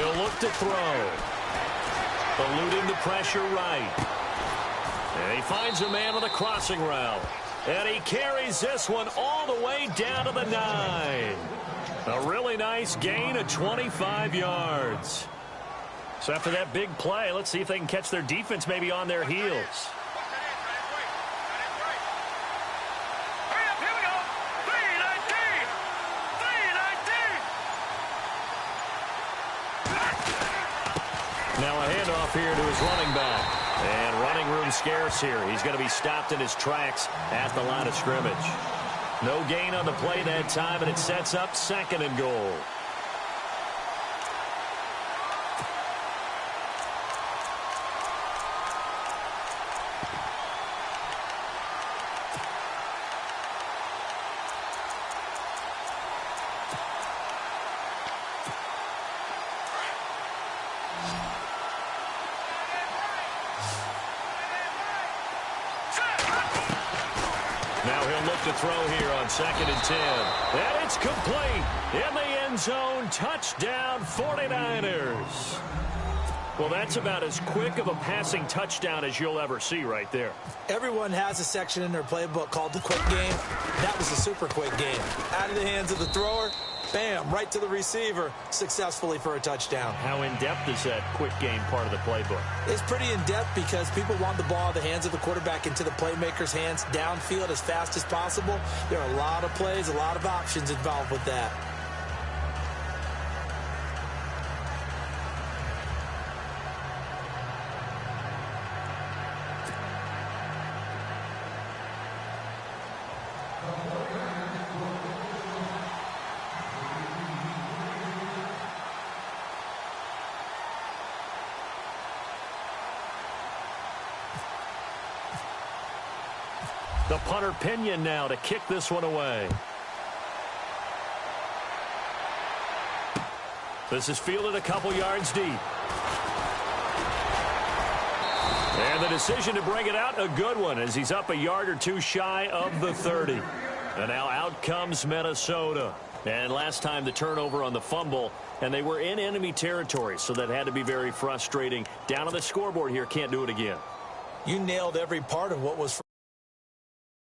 He'll look to throw. Eluding the pressure right. And he finds a man on the crossing route. And he carries this one all the way down to the 9. A really nice gain of 25 yards. So after that big play, let's see if they can catch their defense maybe on their heels. Now a handoff here to his running back. And running room scarce here. He's going to be stopped in his tracks at the line of scrimmage. No gain on the play that time, and it sets up 2nd and goal. To throw here on 2nd and 10. And it's complete. In the end zone. Touchdown 49ers. Well, that's about as quick of a passing touchdown as you'll ever see right there. Everyone has a section in their playbook called the quick game. That was a super quick game. Out of the hands of the thrower, bam, right to the receiver, successfully for a touchdown. How in-depth is that quick game part of the playbook? It's pretty in-depth because people want the ball in the hands of the quarterback into the playmaker's hands downfield as fast as possible. There are a lot of plays, a lot of options involved with that. The punter Pinion now to kick this one away. This is fielded a couple yards deep. And the decision to bring it out, a good one, as he's up a yard or two shy of the 30. And now out comes Minnesota. And last time the turnover on the fumble, and they were in enemy territory, so that had to be very frustrating. Down on the scoreboard here, can't do it again. You nailed every part of what was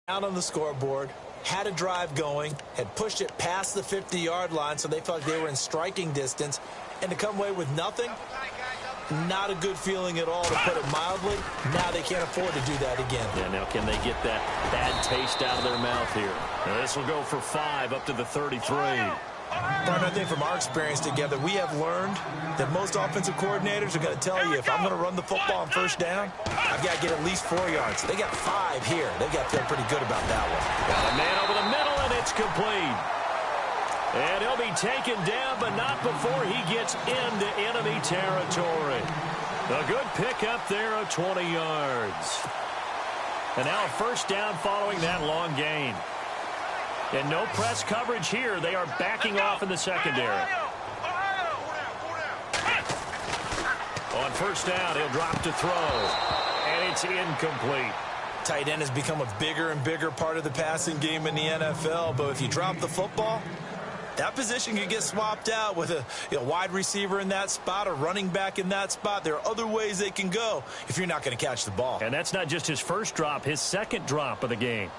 down on the scoreboard, had a drive going, had pushed it past the 50-yard line, so they felt like they were in striking distance, and to come away with nothing, not a good feeling at all, to put it mildly. Now they can't afford to do that again. Yeah, now can they get that bad taste out of their mouth here? Now this will go for 5 up to the 33. Brian, I think from our experience together, we have learned that most offensive coordinators are going to tell you, if I'm going to run the football on first down, I've got to get at least 4 yards. They got 5 here. They've got to feel pretty good about that one. Got a man over the middle, and it's complete. And he'll be taken down, but not before he gets into enemy territory. A good pickup there of 20 yards. And now a first down following that long gain. And no press coverage here. They are backing off in the secondary. On first down, he'll drop to throw. And it's incomplete. Tight end has become a bigger and bigger part of the passing game in the NFL. But if you drop the football, that position can get swapped out with a wide receiver in that spot, a running back in that spot. There are other ways they can go if you're not going to catch the ball. And that's not just his first drop, his second drop of the game.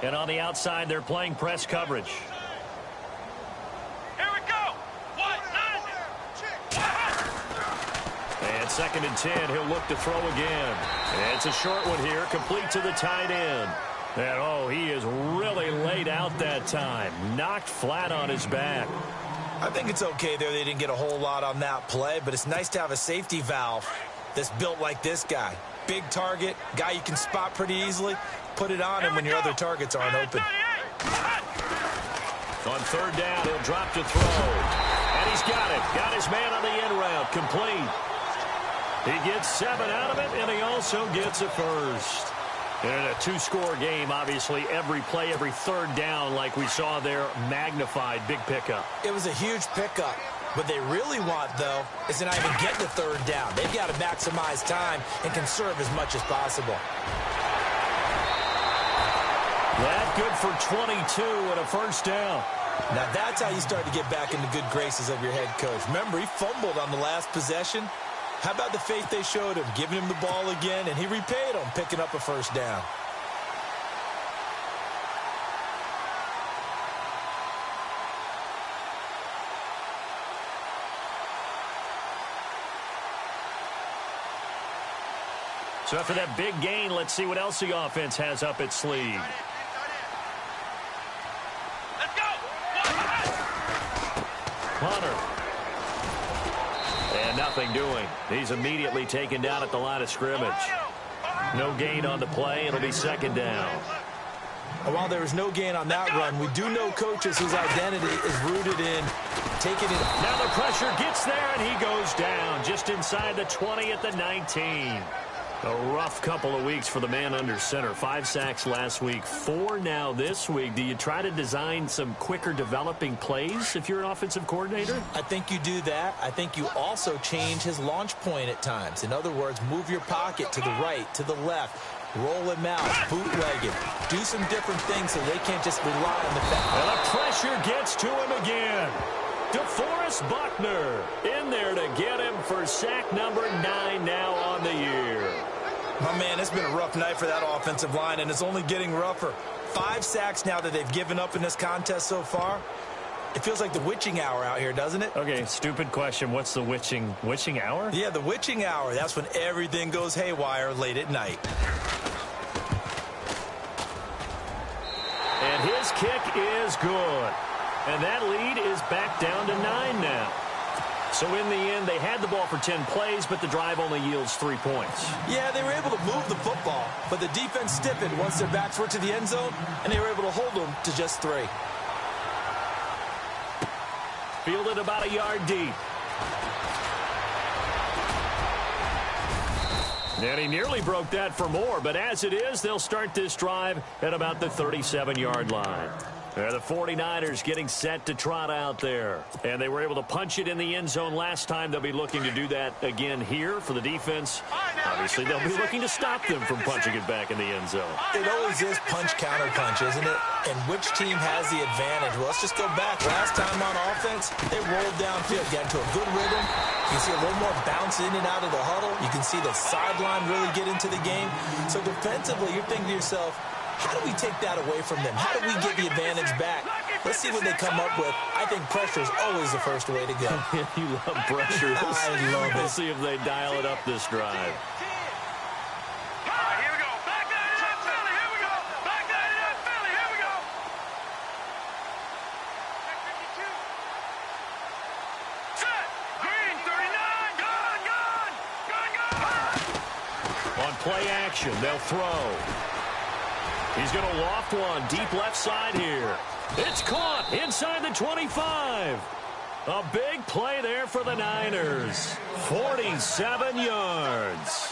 And on the outside, they're playing press coverage. Here we go. And 2nd and 10, he'll look to throw again. And it's a short one here, complete to the tight end. And, oh, he is really laid out that time. Knocked flat on his back. I think it's okay there. They didn't get a whole lot on that play, but it's nice to have a safety valve that's built like this guy. Big target, guy you can spot pretty easily. Put it on him when your other targets aren't open. On third down, he'll drop to throw. And he's got it. Got his man on the end route. Complete. He gets 7 out of it, and he also gets a first. In a 2-score game, obviously, every play, every third down, like we saw there, magnified. Big pickup. It was a huge pickup. What they really want, though, is to not even get the third down. They've got to maximize time and conserve as much as possible. That good for 22 and a first down. Now that's how you start to get back in the good graces of your head coach. Remember, he fumbled on the last possession. How about the faith they showed him, giving him the ball again, and he repaid them, picking up a first down. So after that big gain, let's see what else the offense has up its sleeve. Let's go! Hunter. And nothing doing. He's immediately taken down at the line of scrimmage. No gain on the play. It'll be second down. While there was no gain on that run, we do know coaches whose identity is rooted in taking it. Now the pressure gets there, and he goes down just inside the 20 at the 19. A rough couple of weeks for the man under center. 5 sacks last week, 4 now this week. Do you try to design some quicker developing plays if you're an offensive coordinator? I think you do that. I think you also change his launch point at times. In other words, move your pocket to the right, to the left, roll him out, bootleg him. Do some different things so they can't just rely on the fact. And the pressure gets to him again. DeForest Buckner in there to get him for sack number 9 now on the year. My man, it's been a rough night for that offensive line, and it's only getting rougher. 5 sacks now that they've given up in this contest so far. It feels like the witching hour out here, doesn't it? Okay, stupid question. What's the witching hour? Yeah, the witching hour. That's when everything goes haywire late at night. And his kick is good. And that lead is back down to 9 now. So in the end, they had the ball for 10 plays, but the drive only yields 3 points. Yeah, they were able to move the football, but the defense stiffened once their backs were to the end zone, and they were able to hold them to just 3. Fielded about a yard deep. And he nearly broke that for more, but as it is, they'll start this drive at about the 37-yard line. The 49ers getting set to trot out there. And they were able to punch it in the end zone last time. They'll be looking to do that again here for the defense. Obviously, they'll be looking to stop them from punching it back in the end zone. It always is punch-counter-punch, isn't it? And which team has the advantage? Well, let's just go back. Last time on offense, they rolled downfield, got into a good rhythm. You can see a little more bounce in and out of the huddle. You can see the sideline really get into the game. So defensively, you're thinking to yourself, how do we take that away from them? How do we get the advantage back? Let's see what they come up with. I think pressure is always the first way to go. You love pressure. I love it. We'll see if they dial it up this drive. Here we go. Back that it up, Philly. Here we go. Back that it up, Philly. Here we go. 52. Set. Green, 39. Gone. On play action, they'll throw. He's going to loft one deep left side here. It's caught inside the 25. A big play there for the Niners. 47 yards.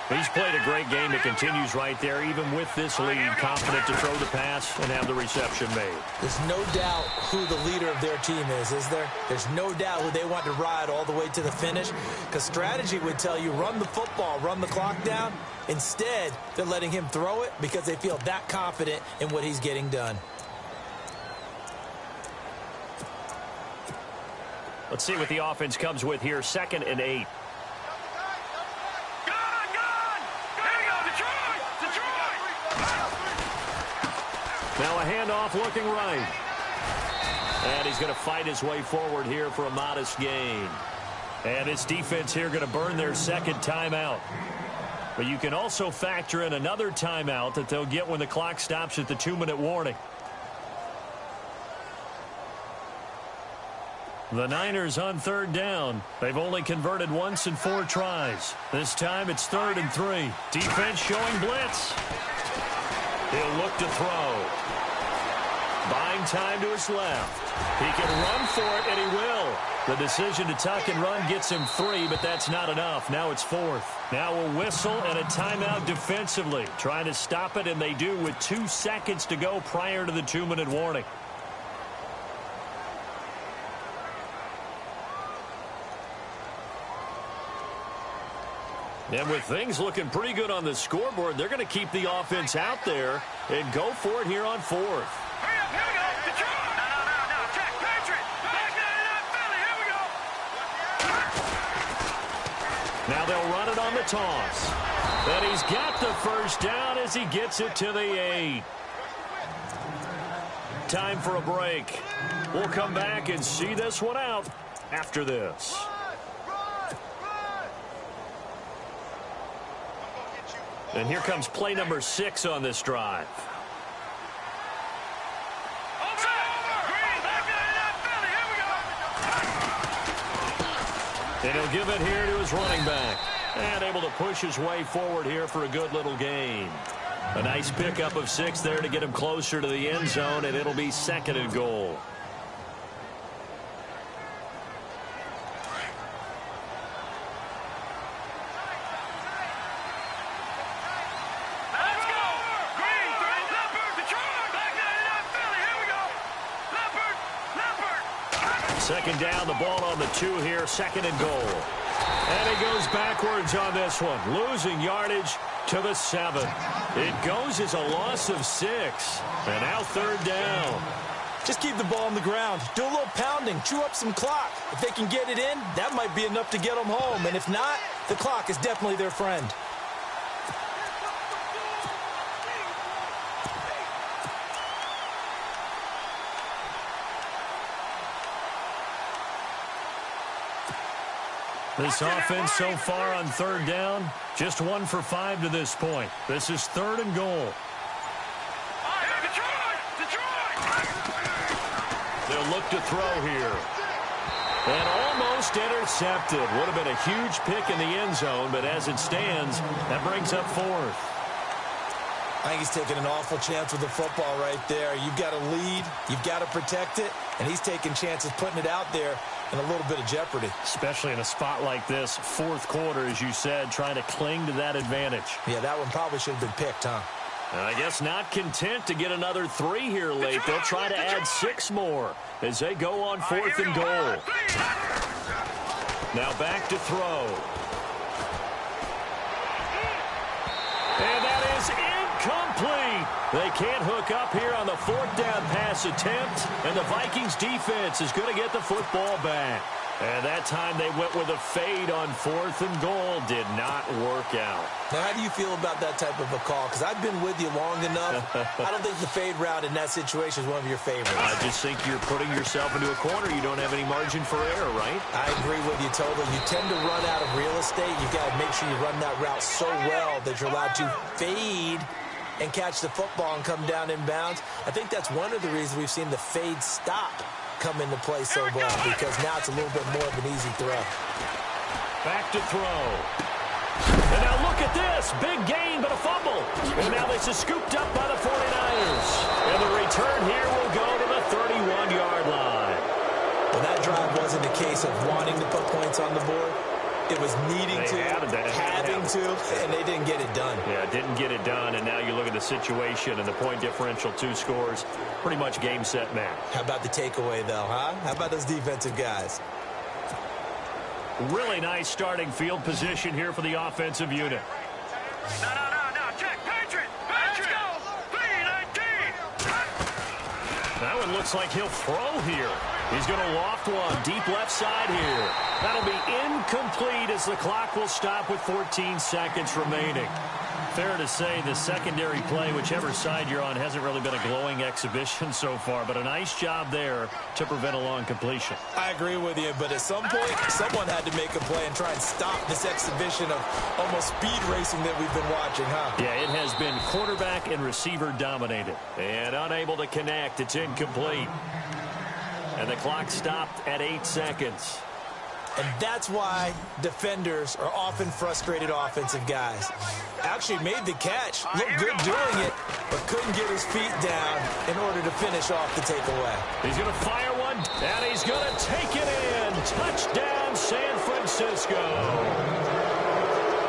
He's played a great game. It continues right there, even with this lead, confident to throw the pass and have the reception made. There's no doubt who the leader of their team is there? There's no doubt who they want to ride all the way to the finish, because strategy would tell you run the football, run the clock down. Instead, they're letting him throw it because they feel that confident in what he's getting done. Let's see what the offense comes with here. 2nd and 8. Now a handoff looking right. And he's going to fight his way forward here for a modest gain. And his defense here going to burn their second timeout. But you can also factor in another timeout that they'll get when the clock stops at the 2-minute warning. The Niners on 3rd down. They've only converted once in 4 tries. This time it's 3rd and 3. Defense showing blitz. He'll look to throw. Buying time to his left. He can run for it, and he will. The decision to tuck and run gets him 3, but that's not enough. Now it's 4th. Now a whistle and a timeout defensively. Trying to stop it, and they do with 2 seconds to go prior to the 2-minute warning. And with things looking pretty good on the scoreboard, they're going to keep the offense out there and go for it here on fourth. Hurry up, here we go. Detroit. No. Check, Patriot. Back 99, Philly. Here we go. Now they'll run it on the toss. And he's got the first down as he gets it to the 8. Time for a break. We'll come back and see this one out after this. And here comes play number 6 on this drive. And he'll give it here to his running back. And able to push his way forward here for a good little gain. A nice pickup of 6 there to get him closer to the end zone, and it'll be 2nd and goal. Let's go. Green, Leopard, Detroit. Back 99, Philly. Here we go. Leopard. Second down, the ball on the 2 here, 2nd and goal. And he goes backwards on this one, losing yardage to the 7. It goes as a loss of 6. And now 3rd down. Just keep the ball on the ground. Do a little pounding. Chew up some clock. If they can get it in, that might be enough to get them home. And if not, the clock is definitely their friend. This offense so far on 3rd down, just 1 for 5 to this point. This is 3rd and goal. Detroit. They'll look to throw here. And almost intercepted. Would have been a huge pick in the end zone, but as it stands, that brings up 4th. I think he's taking an awful chance with the football right there. You've got to lead. You've got to protect it. And he's taking chances putting it out there in a little bit of jeopardy. Especially in a spot like this, 4th quarter, as you said, trying to cling to that advantage. Yeah, that one probably should have been picked, huh? I guess not content to get another 3 here late. They'll try to add 6 more as they go on 4th and goal. Now back to throw. And that is incomplete. They can't hook up here on the 4th down pass attempt, and the Vikings defense is going to get the football back. And that time they went with a fade on 4th and goal. Did not work out. Now, how do you feel about that type of a call? Because I've been with you long enough. I don't think the fade route in that situation is one of your favorites. I just think you're putting yourself into a corner. You don't have any margin for error, right? I agree with you totally. You tend to run out of real estate. You've got to make sure you run that route so well that you're allowed to fade and catch the football and come down in bounds. I think that's one of the reasons we've seen the fade stop come into play so well, because now it's a little bit more of an easy throw. Back to throw. And now look at this. Big gain, but a fumble. And now this is scooped up by the 49ers. And the return here will go to the 31-yard line. Well, that drive wasn't a case of wanting to put points on the board. It was needing to, having to, and they didn't get it done. Yeah, didn't get it done, and now you look at the situation and the point differential, 2 scores, pretty much game, set, match. How about the takeaway, though, huh? How about those defensive guys? Really nice starting field position here for the offensive unit. No. Check, Patriot. Let's go. 3-19. That one looks like he'll throw here. He's going to loft one deep left side here. That'll be incomplete as the clock will stop with 14 seconds remaining. Fair to say the secondary play, whichever side you're on, hasn't really been a glowing exhibition so far, but a nice job there to prevent a long completion. I agree with you, but at some point, someone had to make a play and try and stop this exhibition of almost speed racing that we've been watching, huh? Yeah, it has been quarterback and receiver dominated. And unable to connect. It's incomplete. And the clock stopped at 8 seconds. And that's why defenders are often frustrated offensive guys. Actually made the catch, looked good doing it, but couldn't get his feet down in order to finish off the takeaway. He's going to fire one, and he's going to take it in. Touchdown, San Francisco.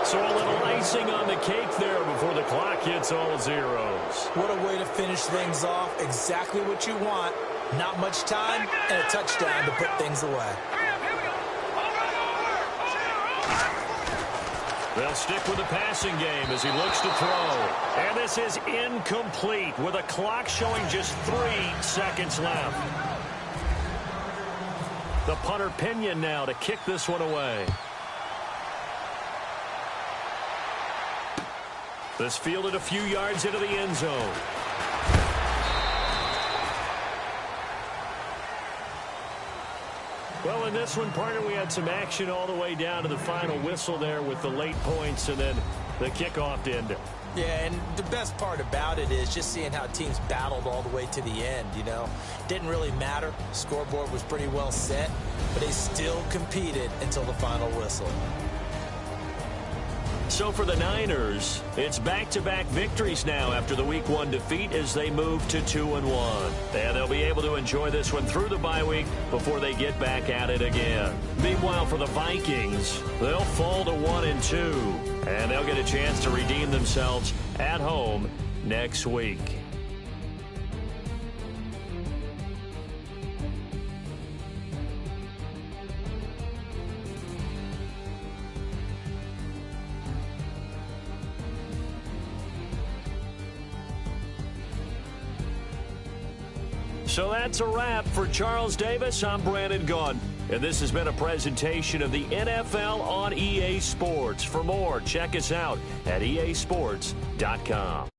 So a little icing on the cake there before the clock hits all zeros. What a way to finish things off. Exactly what you want. Not much time and a touchdown to put things away. They'll stick with the passing game as he looks to throw. And this is incomplete with a clock showing just 3 seconds left. The punter Pinion now to kick this one away. This fielded a few yards into the end zone. Well, in this one, partner, we had some action all the way down to the final whistle there with the late points and then the kickoff to end it. Yeah, and the best part about it is just seeing how teams battled all the way to the end, you know. Didn't really matter. Scoreboard was pretty well set, but they still competed until the final whistle. So for the Niners, it's back-to-back victories now after the Week 1 defeat as they move to 2-1. And they'll be able to enjoy this one through the bye week before they get back at it again. Meanwhile, for the Vikings, they'll fall to 1-2, and they'll get a chance to redeem themselves at home next week. So that's a wrap. For Charles Davis, I'm Brandon Gaudin, and this has been a presentation of the NFL on EA Sports. For more, check us out at easports.com.